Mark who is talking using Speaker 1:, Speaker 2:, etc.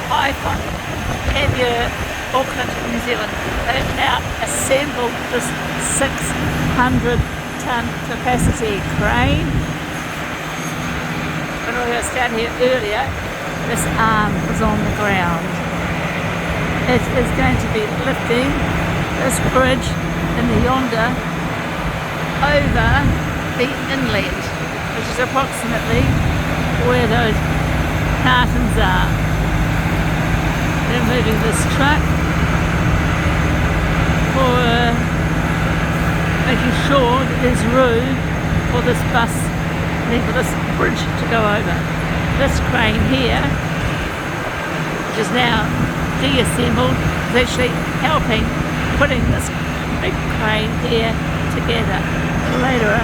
Speaker 1: Python, Panmure, Auckland, New Zealand. They've now assembled this 600-ton capacity crane. When I was down here earlier, this arm was on the ground. It is going to be lifting this bridge in the yonder over the inlet, which is approximately where those cartons are. They're moving this truck for making sure that there's room for this bus, for this bridge to go over. This crane here, which is now deassembled, is actually helping putting this big crane here together. Later